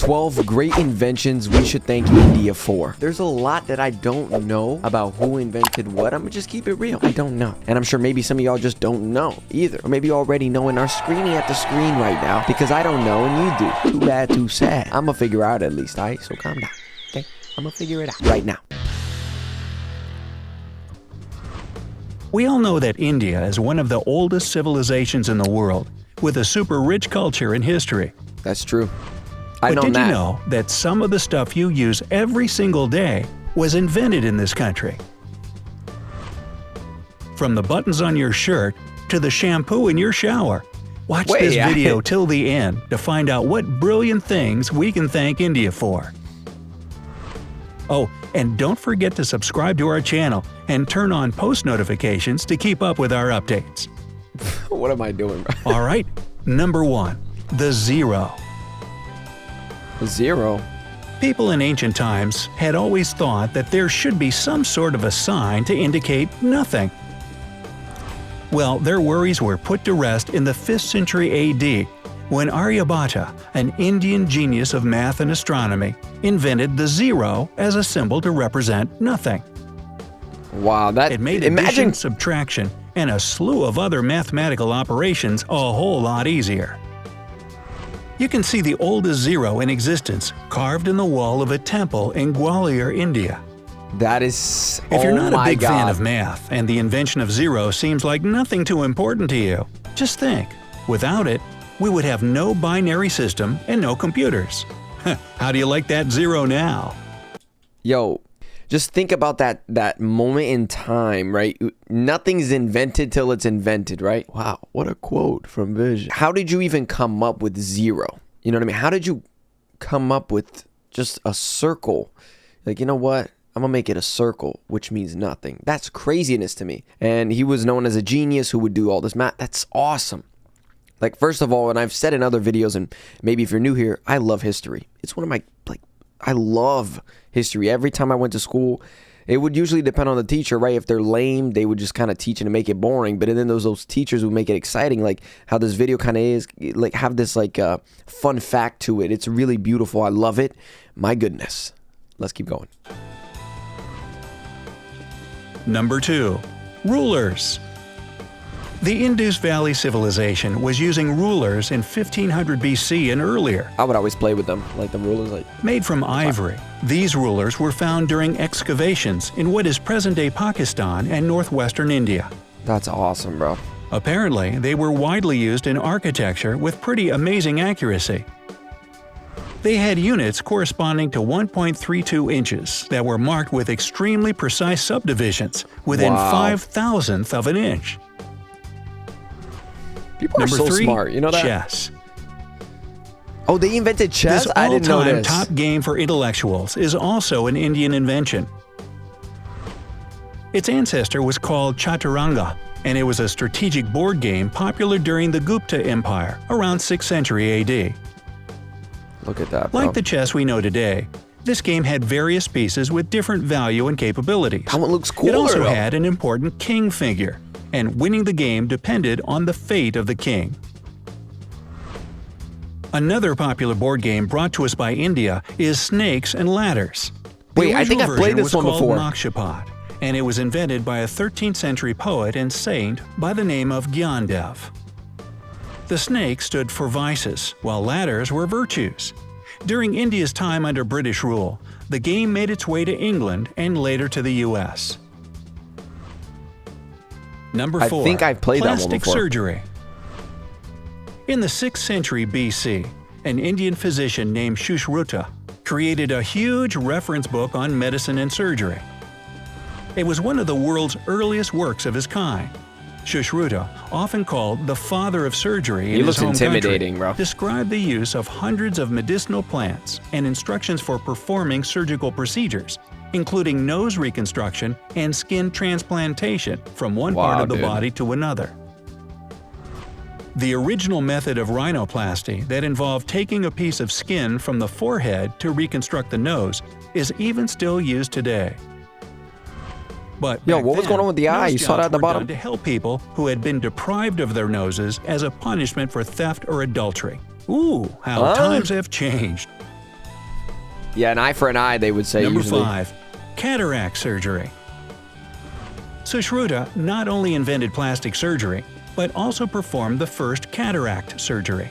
12 great inventions we should thank India for. There's a lot that I don't know about who invented what. I'm gonna just keep it real. I don't know. And I'm sure maybe some of y'all just don't know either. Or maybe you already know and are screaming at the screen right now because I don't know and you do. Too bad, too sad. I'm gonna figure out at least, alright? So calm down, okay? I'm gonna figure it out right now. We all know that India is one of the oldest civilizations in the world, with a super rich culture and history. That's true. But did you know that some of the stuff you use every single day was invented in this country? From the buttons on your shirt to the shampoo in your shower. Watch this video till the end to find out what brilliant things we can thank India for. Oh, and don't forget to subscribe to our channel and turn on post notifications to keep up with our updates. What am I doing, bro? Alright, number 1. The zero. Zero? People in ancient times had always thought that there should be some sort of a sign to indicate nothing. Well, their worries were put to rest in the 5th century AD, when Aryabhata, an Indian genius of math and astronomy, invented the zero as a symbol to represent nothing. Wow, that— it made addition, subtraction, and a slew of other mathematical operations a whole lot easier. You can see the oldest zero in existence carved in the wall of a temple in Gwalior, India. That is— If you're not a big fan of math and the invention of zero seems like nothing too important to you, just think, without it, we would have no binary system and no computers. How do you like that zero now? Yo, just think about that moment in time, right? Nothing's invented till it's invented, right? Wow, what a quote from Vision. How did you even come up with zero? You know what I mean? How did you come up with just a circle? Like, you know what? I'm gonna make it a circle, which means nothing. That's craziness to me. And he was known as a genius who would do all this math. That's awesome. Like, first of all, and I've said in other videos, and maybe if you're new here, I love history. It's one of my, I love history. Every time I went to school, it would usually depend on the teacher, right? If they're lame, they would just kind of teach and make it boring. But then those teachers would make it exciting, like how this video kind of is, like have this fun fact to it. It's really beautiful. I love it. My goodness. Let's keep going. Number 2. Rulers. The Indus Valley civilization was using rulers in 1500 BC and earlier. I would always play with them, like the rulers. Made from ivory, these rulers were found during excavations in what is present-day Pakistan and northwestern India. That's awesome, bro. Apparently, they were widely used in architecture with pretty amazing accuracy. They had units corresponding to 1.32 inches that were marked with extremely precise subdivisions within 5,000th of an inch. People are so smart, you know that? Chess. Oh, they invented chess? This I didn't know all-time this. top game for intellectuals is also an Indian invention. Its ancestor was called Chaturanga, and it was a strategic board game popular during the Gupta Empire around 6th century AD. Look at that, bro. Like the chess we know today, this game had various pieces with different value and capabilities. That one looks cool. It also had an important king figure, and winning the game depended on the fate of the king. Another popular board game brought to us by India is Snakes and Ladders. Wait, I think I've played this one before. It was called CASHAPP, and it was invented by a 13th century poet and saint by the name of Gyandev. The snake stood for vices, while ladders were virtues. During India's time under British rule, the game made its way to England and later to the US. Number 4. I think I've played that one Plastic before. surgery. In the 6th century BC, an Indian physician named Sushruta created a huge reference book on medicine and surgery. It was one of the world's earliest works of its kind. Sushruta, often called the father of surgery in his home intimidating, country, bro. described the use of hundreds of medicinal plants and instructions for performing surgical procedures, including nose reconstruction and skin transplantation from one part of the body to another. The original method of rhinoplasty that involved taking a piece of skin from the forehead to reconstruct the nose is even still used today. But Yo, what was going on with the eye? You saw that at the bottom? To help people who had been deprived of their noses as a punishment for theft or adultery. Ooh, how times have changed. Yeah, an eye for an eye, they would say Number usually. 5. Cataract surgery. Sushruta not only invented plastic surgery, but also performed the first cataract surgery.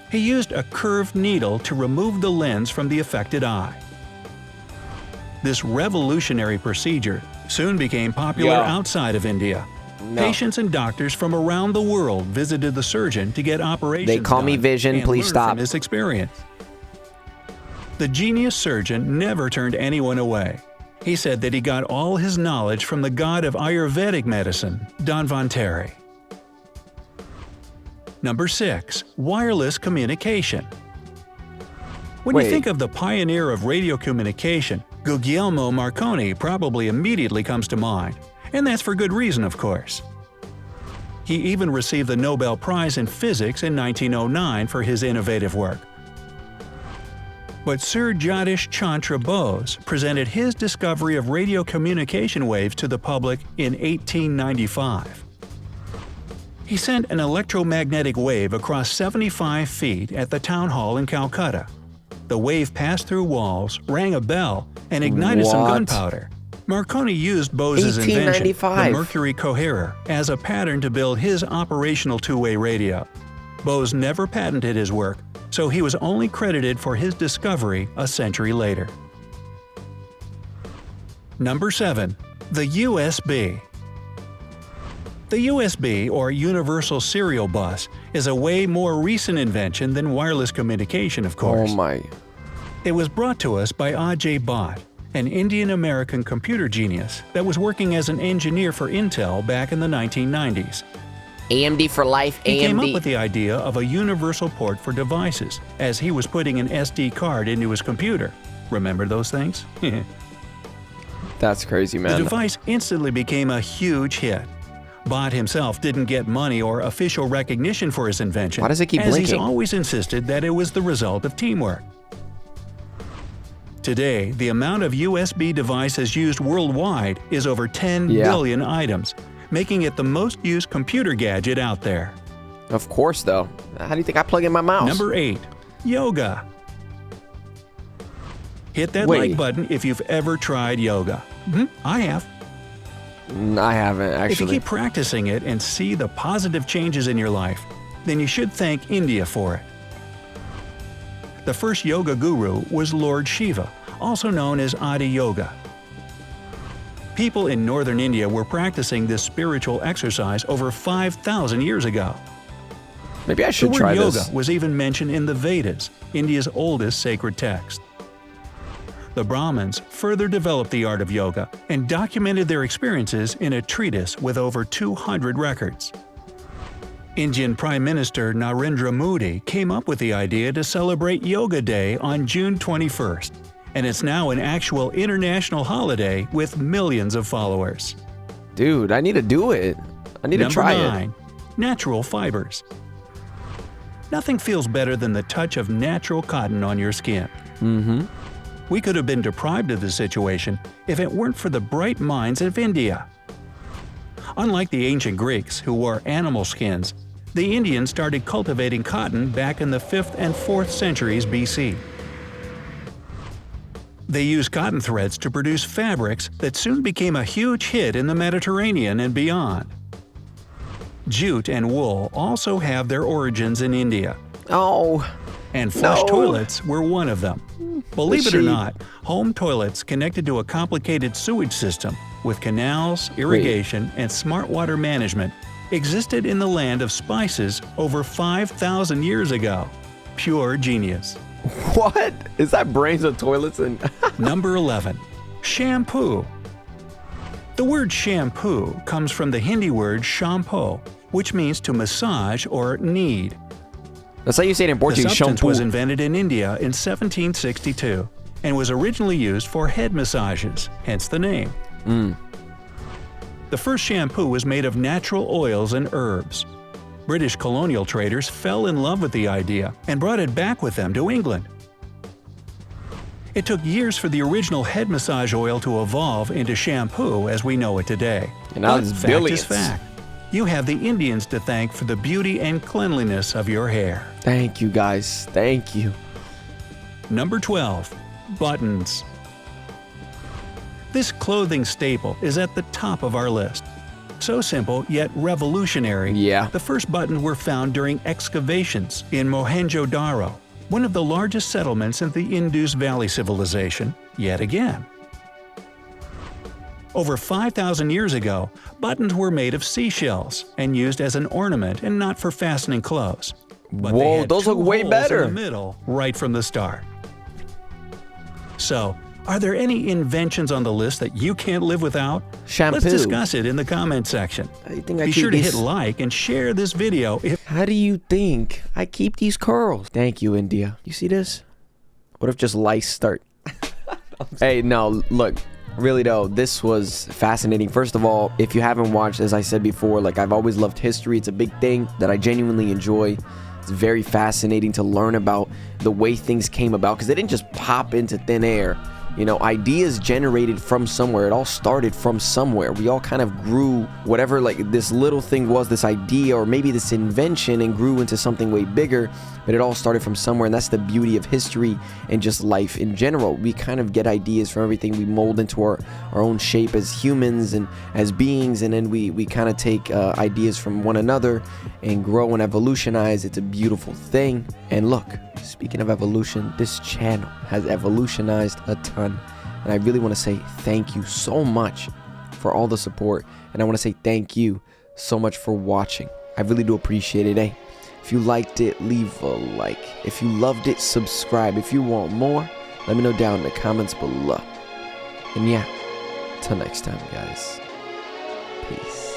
He used a curved needle to remove the lens from the affected eye. This revolutionary procedure soon became popular outside of India. No. Patients and doctors from around the world visited the surgeon to get operations They call me done Vision, and please learn stop. from his experience. The genius surgeon never turned anyone away. He said that he got all his knowledge from the god of Ayurvedic medicine, Dhanvantari. Number 6. Wireless communication. When you think of the pioneer of radio communication, Guglielmo Marconi probably immediately comes to mind. And that's for good reason, of course. He even received the Nobel Prize in Physics in 1909 for his innovative work. But Sir Jagdish Chandra Bose presented his discovery of radio communication waves to the public in 1895. He sent an electromagnetic wave across 75 feet at the town hall in Calcutta. The wave passed through walls, rang a bell, and ignited some gunpowder. Marconi used Bose's invention, the mercury coherer, as a pattern to build his operational two-way radio. Bose never patented his work, so he was only credited for his discovery a century later. Number 7. The USB. The USB, or Universal Serial Bus, is a way more recent invention than wireless communication, of course. Oh my. It was brought to us by Ajay Bhatt, an Indian-American computer genius that was working as an engineer for Intel back in the 1990s. AMD for life, AMD. He came up with the idea of a universal port for devices, as he was putting an SD card into his computer. Remember those things? That's crazy, man. The device instantly became a huge hit. Bhatt himself didn't get money or official recognition for his invention. Why does it keep as blinking? He's always insisted that it was the result of teamwork. Today, the amount of USB devices used worldwide is over 10 billion items, making it the most used computer gadget out there. Of course, though. How do you think I plug in my mouse? Number 8. Yoga. Hit that like button if you've ever tried yoga. I have. I haven't, actually. If you keep practicing it and see the positive changes in your life, then you should thank India for it. The first yoga guru was Lord Shiva, also known as Adi Yoga. People in northern India were practicing this spiritual exercise over 5,000 years ago. Maybe I should try this. The word this. yoga was even mentioned in the Vedas, India's oldest sacred text. The Brahmins further developed the art of yoga and documented their experiences in a treatise with over 200 records. Indian Prime Minister Narendra Modi came up with the idea to celebrate Yoga Day on June 21st, and it's now an actual international holiday with millions of followers. Dude, I need to do it. I need to try Number 9. Natural fibers. Nothing feels better than the touch of natural cotton on your skin. We could have been deprived of this situation if it weren't for the bright minds of India. Unlike the ancient Greeks, who wore animal skins, the Indians started cultivating cotton back in the 5th and 4th centuries BC. They used cotton threads to produce fabrics that soon became a huge hit in the Mediterranean and beyond. Jute and wool also have their origins in India. And flush toilets were one of them. Believe it or not, home toilets connected to a complicated sewage system with canals, irrigation, and smart water management existed in the land of spices over 5,000 years ago. Pure genius. What? Is that brains of toilets? And Number 11. Shampoo. The word shampoo comes from the Hindi word shampoo, which means to massage or knead. That's how you say it in Portuguese. The substance shampoo was invented in India in 1762 and was originally used for head massages, hence the name. The first shampoo was made of natural oils and herbs. British colonial traders fell in love with the idea and brought it back with them to England. It took years for the original head massage oil to evolve into shampoo as we know it today. And now But it's fact billions. is fact. You have the Indians to thank for the beauty and cleanliness of your hair. Thank you, guys. Thank you. Number 12. buttons. This clothing staple is at the top of our list. So simple yet revolutionary, Yeah. the first buttons were found during excavations in Mohenjo-Daro, one of the largest settlements in the Indus Valley Civilization, yet again. Over 5,000 years ago, buttons were made of seashells and used as an ornament and not for fastening clothes. But they Whoa, had those two look way holes better. in the middle right from the start. So, are there any inventions on the list that you can't live without? Shampoo. Let's discuss it in the comment section. How do you think I Be keep sure to these- hit like and share this video if How do you think I keep these curls? Thank you, India. You see this? What if just lice start? Hey, no, look. Really though, this was fascinating. First of all, if you haven't watched, as I said before, like I've always loved history. It's a big thing that I genuinely enjoy. It's very fascinating to learn about the way things came about because they didn't just pop into thin air. You know, ideas generated from somewhere. It all started from somewhere. We all kind of grew whatever like this little thing was, this idea or maybe this invention, and grew into something way bigger. But it all started from somewhere, and that's the beauty of history and just life in general. We kind of get ideas from everything. We mold into our own shape as humans and as beings, and then we kind of take ideas from one another and grow and evolutionize. It's a beautiful thing. And look, speaking of evolution, this channel has evolutionized a ton. And I really want to say thank you so much for all the support. And I want to say thank you so much for watching. I really do appreciate it. Hey, if you liked it, leave a like. If you loved it, subscribe. If you want more, let me know down in the comments below. And yeah, till next time, guys. Peace.